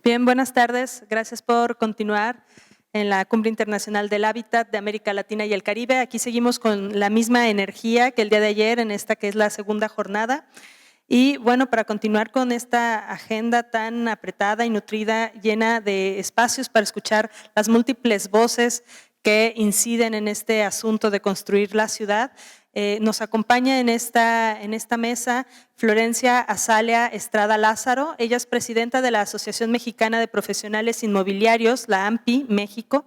Bien, buenas tardes. Gracias por continuar en la Cumbre Internacional del Hábitat de América Latina y el Caribe. Aquí seguimos con la misma energía que el día de ayer en esta que es la segunda jornada. Y bueno, para continuar con esta agenda tan apretada y nutrida, llena de espacios para escuchar las múltiples voces que inciden en este asunto de construir la ciudad, nos acompaña en esta mesa Florencia Azalea Estrada Lázaro. Ella es presidenta de la Asociación Mexicana de Profesionales Inmobiliarios, la AMPI, México,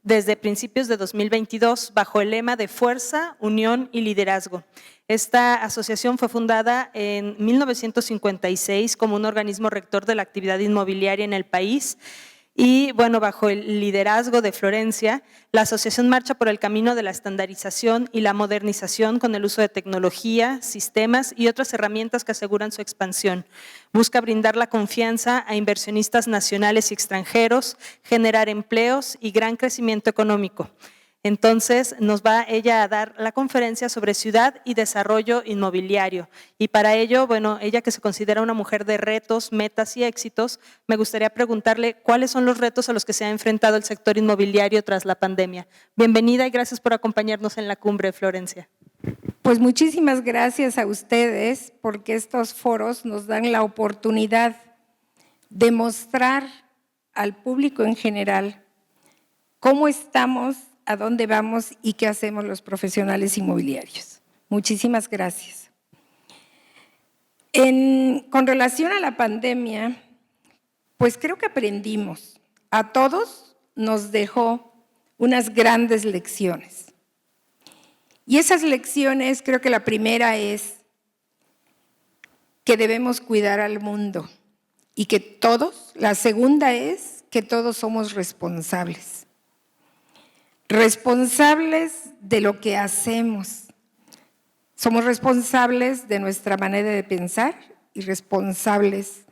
desde principios de 2022, bajo el lema de Fuerza, Unión y Liderazgo. Esta asociación fue fundada en 1956 como un organismo rector de la actividad inmobiliaria en el país. Y bueno, bajo el liderazgo de Florencia, la asociación marcha por el camino de la estandarización y la modernización con el uso de tecnología, sistemas y otras herramientas que aseguran su expansión. Busca brindar la confianza a inversionistas nacionales y extranjeros, generar empleos y gran crecimiento económico. Entonces, nos va ella a dar la conferencia sobre ciudad y desarrollo inmobiliario. Y para ello, bueno, ella que se considera una mujer de retos, metas y éxitos, me gustaría preguntarle cuáles son los retos a los que se ha enfrentado el sector inmobiliario tras la pandemia. Bienvenida y gracias por acompañarnos en la cumbre, Florencia. Pues muchísimas gracias a ustedes porque estos foros nos dan la oportunidad de mostrar al público en general cómo estamos, a dónde vamos y qué hacemos los profesionales inmobiliarios. Muchísimas gracias. Con relación a la pandemia, pues creo que aprendimos. A todos nos dejó unas grandes lecciones. Y esas lecciones, creo que la primera es que debemos cuidar al mundo y que todos, la segunda es que todos somos responsables. Responsables de lo que hacemos. Somos responsables de nuestra manera de pensar y responsables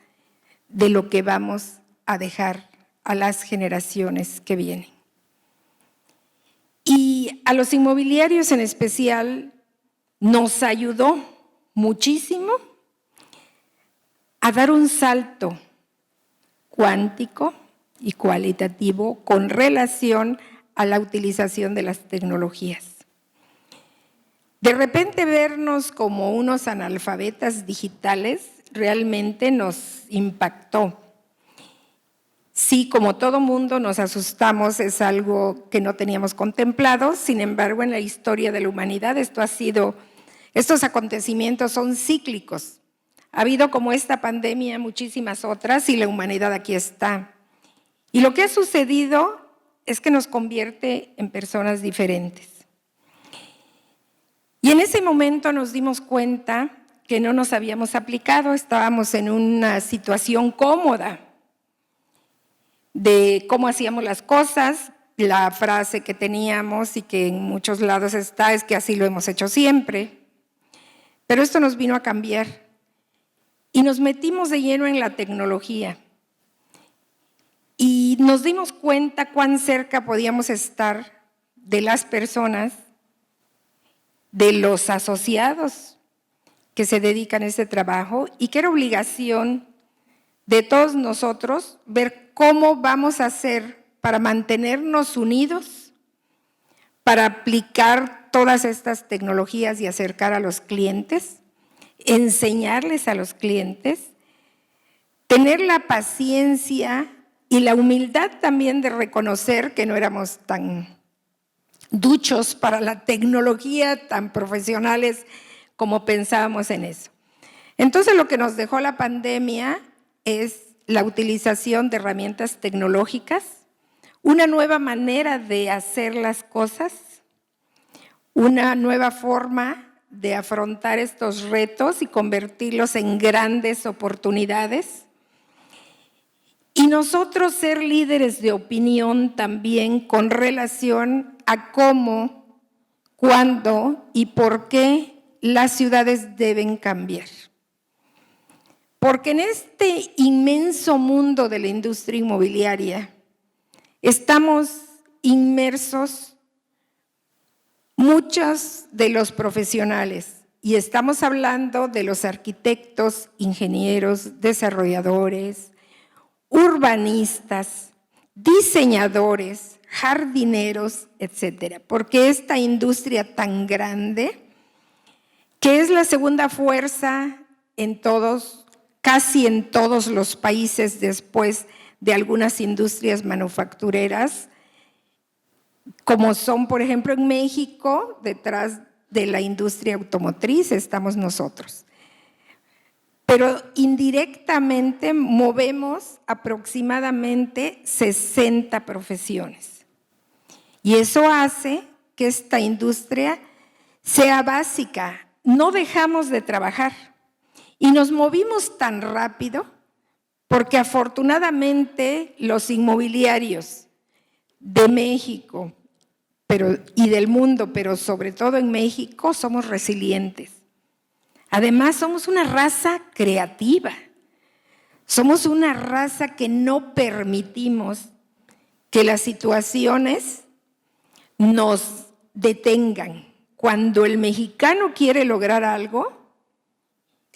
de lo que vamos a dejar a las generaciones que vienen. Y a los inmobiliarios en especial nos ayudó muchísimo a dar un salto cuántico y cualitativo con relación a la utilización de las tecnologías. De repente vernos como unos analfabetas digitales realmente nos impactó. Sí, como todo mundo nos asustamos, es algo que no teníamos contemplado, sin embargo en la historia de la humanidad estos acontecimientos son cíclicos. Ha habido como esta pandemia muchísimas otras y la humanidad aquí está. Y lo que ha sucedido es que nos convierte en personas diferentes. Y en ese momento nos dimos cuenta que no nos habíamos aplicado, estábamos en una situación cómoda de cómo hacíamos las cosas. La frase que teníamos y que en muchos lados está es que así lo hemos hecho siempre. Pero esto nos vino a cambiar y nos metimos de lleno en la tecnología. Y nos dimos cuenta cuán cerca podíamos estar de las personas, de los asociados que se dedican a este trabajo y que era obligación de todos nosotros ver cómo vamos a hacer para mantenernos unidos, para aplicar todas estas tecnologías y acercar a los clientes, enseñarles a los clientes, tener la paciencia y la humildad también de reconocer que no éramos tan duchos para la tecnología, tan profesionales como pensábamos en eso. Entonces lo que nos dejó la pandemia es la utilización de herramientas tecnológicas, una nueva manera de hacer las cosas, una nueva forma de afrontar estos retos y convertirlos en grandes oportunidades. Y nosotros ser líderes de opinión también con relación a cómo, cuándo y por qué las ciudades deben cambiar. Porque en este inmenso mundo de la industria inmobiliaria estamos inmersos muchos de los profesionales y estamos hablando de los arquitectos, ingenieros, desarrolladores, urbanistas, diseñadores, jardineros, etcétera, porque esta industria tan grande, que es la segunda fuerza en todos, casi en todos los países después de algunas industrias manufactureras, como son, por ejemplo, en México, detrás de la industria automotriz estamos nosotros. Pero indirectamente movemos aproximadamente 60 profesiones. Y eso hace que esta industria sea básica. No dejamos de trabajar. Y nos movimos tan rápido porque afortunadamente los inmobiliarios de México y del mundo, pero sobre todo en México, somos resilientes. Además, somos una raza creativa. Somos una raza que no permitimos que las situaciones nos detengan. Cuando el mexicano quiere lograr algo,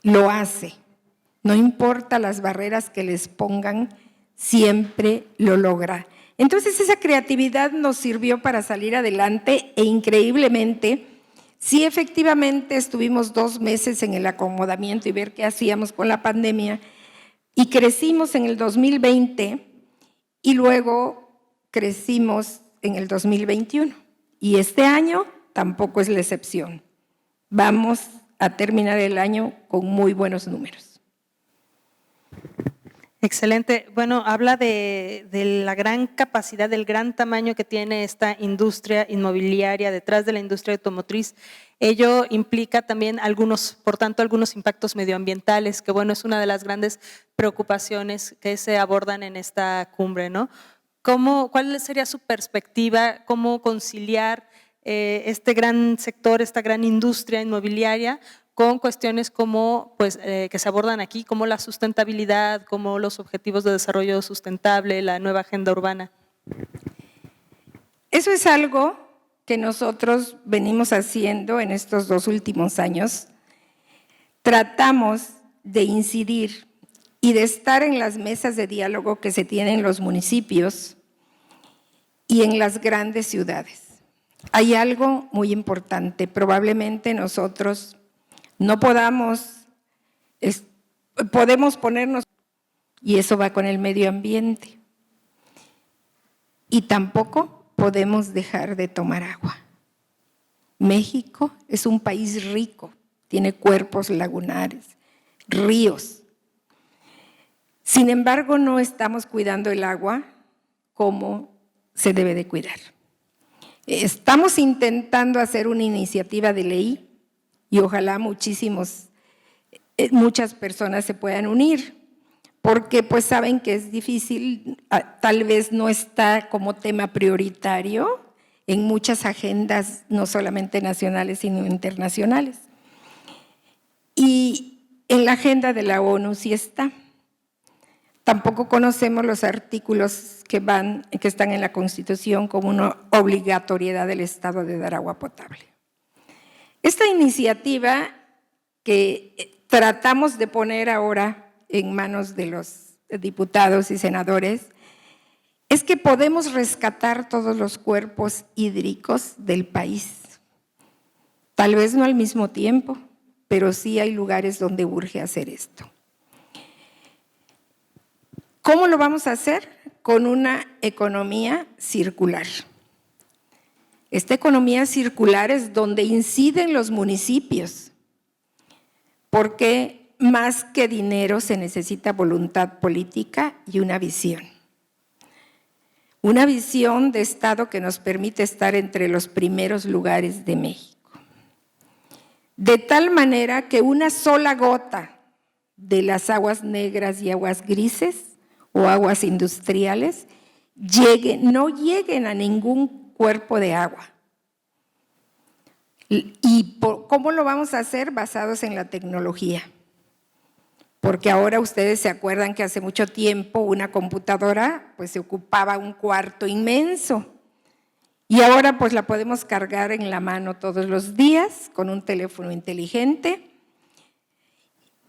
lo hace. No importa las barreras que les pongan, siempre lo logra. Entonces, esa creatividad nos sirvió para salir adelante e increíblemente, sí, efectivamente estuvimos 2 meses en el acomodamiento y ver qué hacíamos con la pandemia y crecimos en el 2020 y luego crecimos en el 2021 y este año tampoco es la excepción. Vamos a terminar el año con muy buenos números. Excelente. Bueno, habla de la gran capacidad, del gran tamaño que tiene esta industria inmobiliaria detrás de la industria automotriz. Ello implica también por tanto, algunos impactos medioambientales, que bueno, es una de las grandes preocupaciones que se abordan en esta cumbre, ¿no? ¿Cuál sería su perspectiva? ¿Cómo conciliar este gran sector, esta gran industria inmobiliaria con cuestiones como, que se abordan aquí, como la sustentabilidad, como los objetivos de desarrollo sustentable, la nueva agenda urbana? Eso es algo que nosotros venimos haciendo en estos 2 últimos años. Tratamos de incidir y de estar en las mesas de diálogo que se tienen en los municipios y en las grandes ciudades. Hay algo muy importante, probablemente nosotros no podemos ponernos, y eso va con el medio ambiente, y tampoco podemos dejar de tomar agua. México es un país rico, tiene cuerpos lagunares, ríos. Sin embargo, no estamos cuidando el agua como se debe de cuidar. Estamos intentando hacer una iniciativa de ley y ojalá muchas personas se puedan unir, porque pues saben que es difícil, tal vez no está como tema prioritario en muchas agendas, no solamente nacionales, sino internacionales. Y en la agenda de la ONU sí está. Tampoco conocemos los artículos que están en la Constitución como una obligatoriedad del Estado de dar agua potable. Esta iniciativa que tratamos de poner ahora en manos de los diputados y senadores es que podemos rescatar todos los cuerpos hídricos del país. Tal vez no al mismo tiempo, pero sí hay lugares donde urge hacer esto. ¿Cómo lo vamos a hacer? Con una economía circular. Esta economía circular es donde inciden los municipios, porque más que dinero se necesita voluntad política y una visión. Una visión de Estado que nos permite estar entre los primeros lugares de México. De tal manera que una sola gota de las aguas negras y aguas grises o aguas industriales no lleguen a ningún cuerpo de agua. ¿Y cómo lo vamos a hacer? Basados en la tecnología. Porque ahora ustedes se acuerdan que hace mucho tiempo una computadora pues se ocupaba un cuarto inmenso y ahora pues la podemos cargar en la mano todos los días con un teléfono inteligente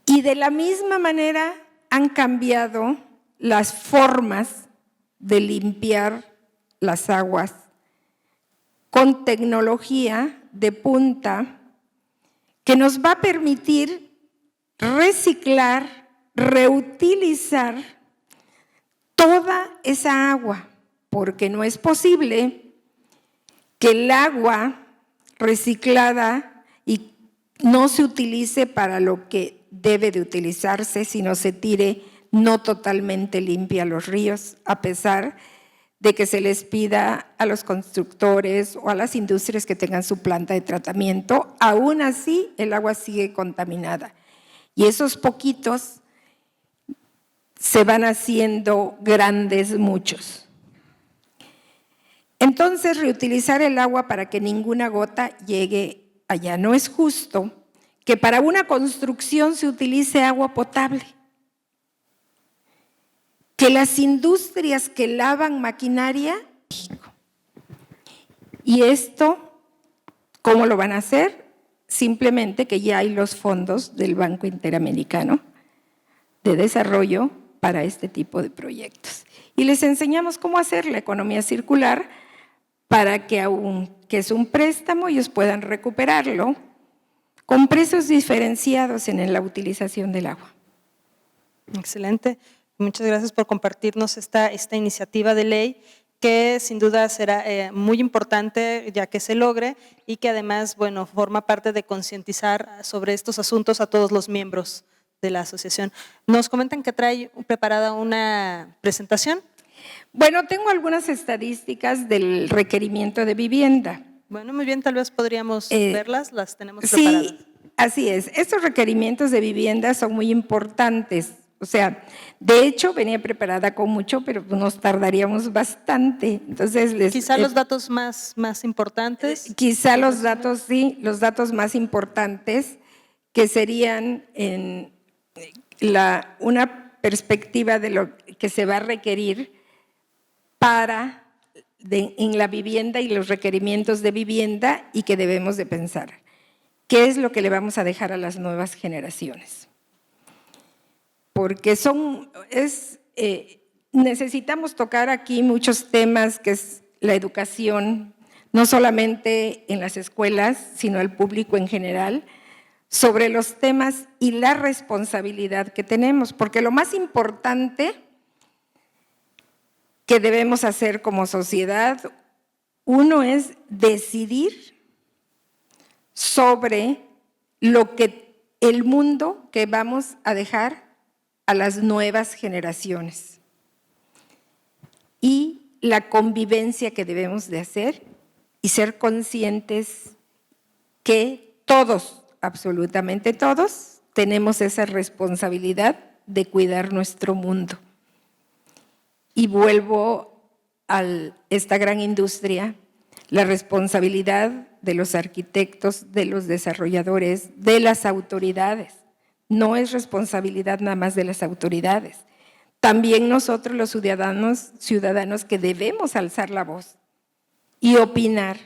y de la misma manera han cambiado las formas de limpiar las aguas con tecnología de punta que nos va a permitir reciclar, reutilizar toda esa agua, porque no es posible que el agua reciclada y no se utilice para lo que debe de utilizarse, sino se tire no totalmente limpia a los ríos, a pesar de que se les pida a los constructores o a las industrias que tengan su planta de tratamiento. Aún así, el agua sigue contaminada. Y esos poquitos se van haciendo grandes muchos. Entonces, reutilizar el agua para que ninguna gota llegue allá. No es justo que para una construcción se utilice agua potable, que las industrias que lavan maquinaria, y esto, ¿cómo lo van a hacer? Simplemente que ya hay los fondos del Banco Interamericano de Desarrollo para este tipo de proyectos. Y les enseñamos cómo hacer la economía circular para que, aunque es un préstamo, ellos puedan recuperarlo con precios diferenciados en la utilización del agua. Excelente. Muchas gracias por compartirnos esta iniciativa de ley que sin duda será muy importante ya que se logre y que además, bueno, forma parte de concientizar sobre estos asuntos a todos los miembros de la asociación. Nos comentan que trae preparada una presentación. Bueno, tengo algunas estadísticas del requerimiento de vivienda. Bueno, muy bien, tal vez podríamos verlas, las tenemos preparadas. Sí, así es. Estos requerimientos de vivienda son muy importantes. O sea, de hecho venía preparada con mucho, pero nos tardaríamos bastante. Entonces, quizá los datos más importantes. Quizá los datos, sí, los datos más importantes que serían en una perspectiva de lo que se va a requerir en la vivienda y los requerimientos de vivienda y que debemos de pensar. ¿Qué es lo que le vamos a dejar a las nuevas generaciones? Porque necesitamos tocar aquí muchos temas, que es la educación, no solamente en las escuelas, sino al público en general, sobre los temas y la responsabilidad que tenemos, porque lo más importante que debemos hacer como sociedad, uno es decidir sobre el mundo que vamos a dejar a las nuevas generaciones y la convivencia que debemos de hacer y ser conscientes que todos, absolutamente todos, tenemos esa responsabilidad de cuidar nuestro mundo. Y vuelvo a esta gran industria, la responsabilidad de los arquitectos, de los desarrolladores, de las autoridades. No es responsabilidad nada más de las autoridades. También nosotros los ciudadanos que debemos alzar la voz y opinar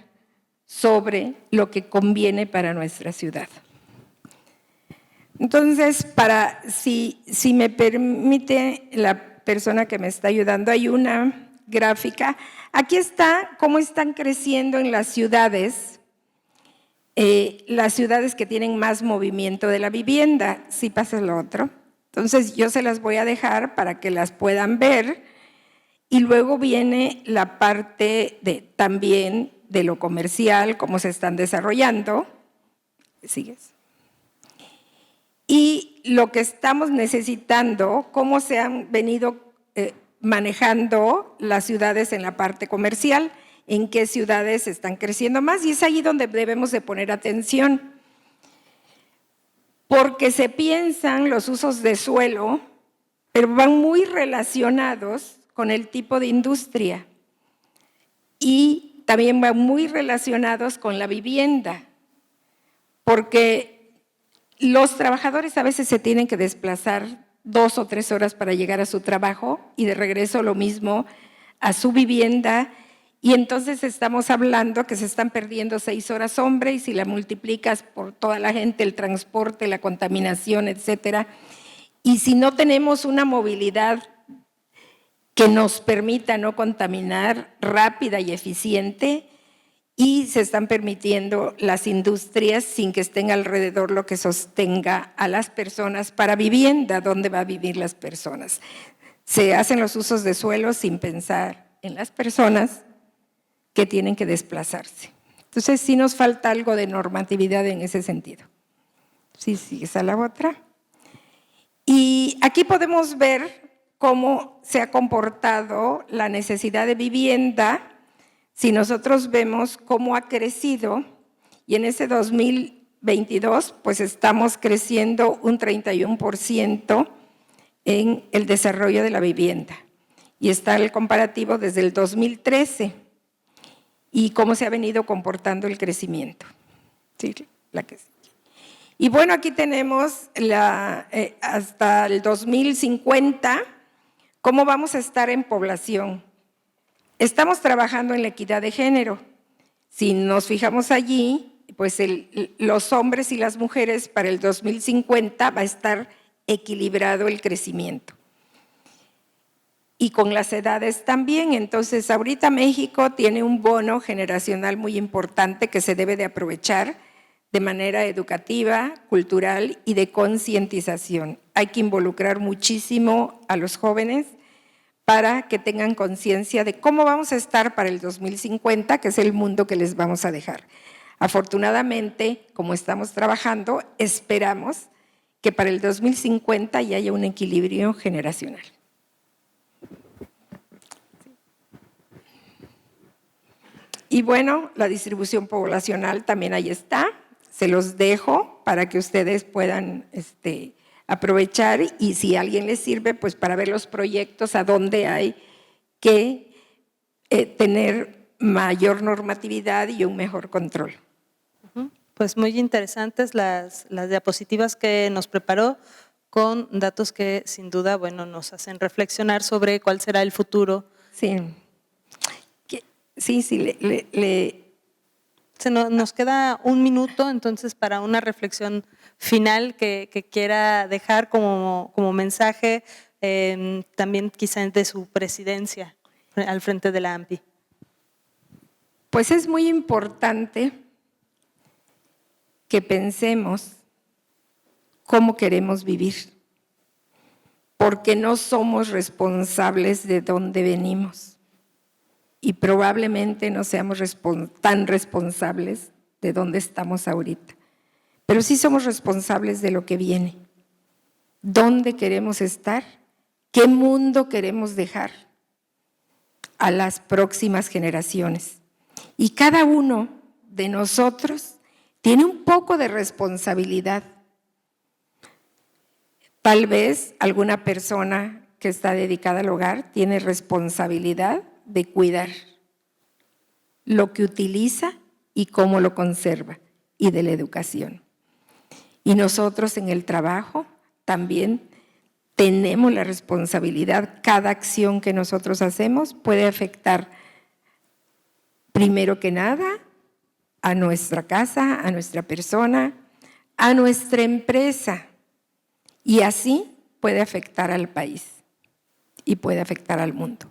sobre lo que conviene para nuestra ciudad. Entonces, si me permite la persona que me está ayudando, hay una gráfica. Aquí está cómo están creciendo en las ciudades que tienen más movimiento de la vivienda. Si pasas lo otro. Entonces, yo se las voy a dejar para que las puedan ver. Y luego viene la parte también de lo comercial, cómo se están desarrollando. ¿Sigues? Y lo que estamos necesitando, cómo se han venido manejando las ciudades en la parte comercial, en qué ciudades están creciendo más, y es ahí donde debemos de poner atención. Porque se piensan los usos de suelo, pero van muy relacionados con el tipo de industria y también van muy relacionados con la vivienda, porque los trabajadores a veces se tienen que desplazar 2 o 3 horas para llegar a su trabajo y de regreso lo mismo a su vivienda, y entonces estamos hablando que se están perdiendo 6 horas hombre, y si la multiplicas por toda la gente, el transporte, la contaminación, etcétera, y si no tenemos una movilidad que nos permita no contaminar, rápida y eficiente, y se están permitiendo las industrias sin que estén alrededor lo que sostenga a las personas para vivienda, dónde va a vivir las personas. Se hacen los usos de suelo sin pensar en las personas que tienen que desplazarse. Entonces sí nos falta algo de normatividad en ese sentido. Sí, esa es la otra. Y aquí podemos ver cómo se ha comportado la necesidad de vivienda. Si nosotros vemos cómo ha crecido, y en ese 2022 pues estamos creciendo un 31% en el desarrollo de la vivienda. Y está el comparativo desde el 2013 y cómo se ha venido comportando el crecimiento. Sí, la que sigue. Y bueno, aquí tenemos hasta el 2050, cómo vamos a estar en población. Estamos trabajando en la equidad de género. Si nos fijamos allí, pues los hombres y las mujeres para el 2050 va a estar equilibrado el crecimiento. Y con las edades también. Entonces, ahorita México tiene un bono generacional muy importante que se debe de aprovechar de manera educativa, cultural y de concientización. Hay que involucrar muchísimo a los jóvenes para que tengan conciencia de cómo vamos a estar para el 2050, que es el mundo que les vamos a dejar. Afortunadamente, como estamos trabajando, esperamos que para el 2050 ya haya un equilibrio generacional. Y bueno, la distribución poblacional también ahí está. Se los dejo para que ustedes puedan aprovechar, y si a alguien les sirve, pues para ver los proyectos a dónde hay que tener mayor normatividad y un mejor control. Pues muy interesantes las diapositivas que nos preparó, con datos que sin duda, bueno, nos hacen reflexionar sobre cuál será el futuro. Sí, Nos queda un minuto, entonces, para una reflexión final que quiera dejar como mensaje, también quizá de su presidencia al frente de la AMPI. Pues es muy importante que pensemos cómo queremos vivir, porque no somos responsables de dónde venimos. Y probablemente no seamos tan responsables de dónde estamos ahorita. Pero sí somos responsables de lo que viene. ¿Dónde queremos estar? ¿Qué mundo queremos dejar a las próximas generaciones? Y cada uno de nosotros tiene un poco de responsabilidad. Tal vez alguna persona que está dedicada al hogar tiene responsabilidad de cuidar lo que utiliza y cómo lo conserva, y de la educación. Y nosotros en el trabajo también tenemos la responsabilidad. Cada acción que nosotros hacemos puede afectar, primero que nada, a nuestra casa, a nuestra persona, a nuestra empresa, y así puede afectar al país y puede afectar al mundo.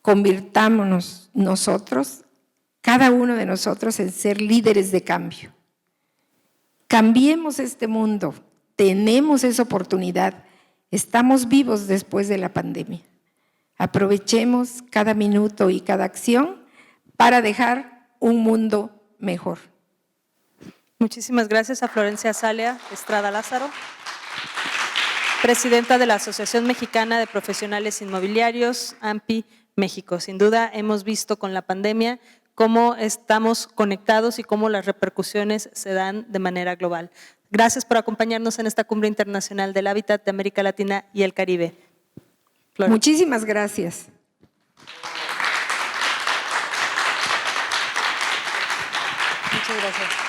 Convirtámonos nosotros, cada uno de nosotros, en ser líderes de cambio. Cambiemos este mundo, tenemos esa oportunidad, estamos vivos después de la pandemia. Aprovechemos cada minuto y cada acción para dejar un mundo mejor. Muchísimas gracias a Florencia Azalea Estrada Lázaro, presidenta de la Asociación Mexicana de Profesionales Inmobiliarios, AMPI México. Sin duda hemos visto con la pandemia cómo estamos conectados y cómo las repercusiones se dan de manera global. Gracias por acompañarnos en esta Cumbre Internacional del Hábitat de América Latina y el Caribe. Flor. Muchísimas gracias. Muchas gracias.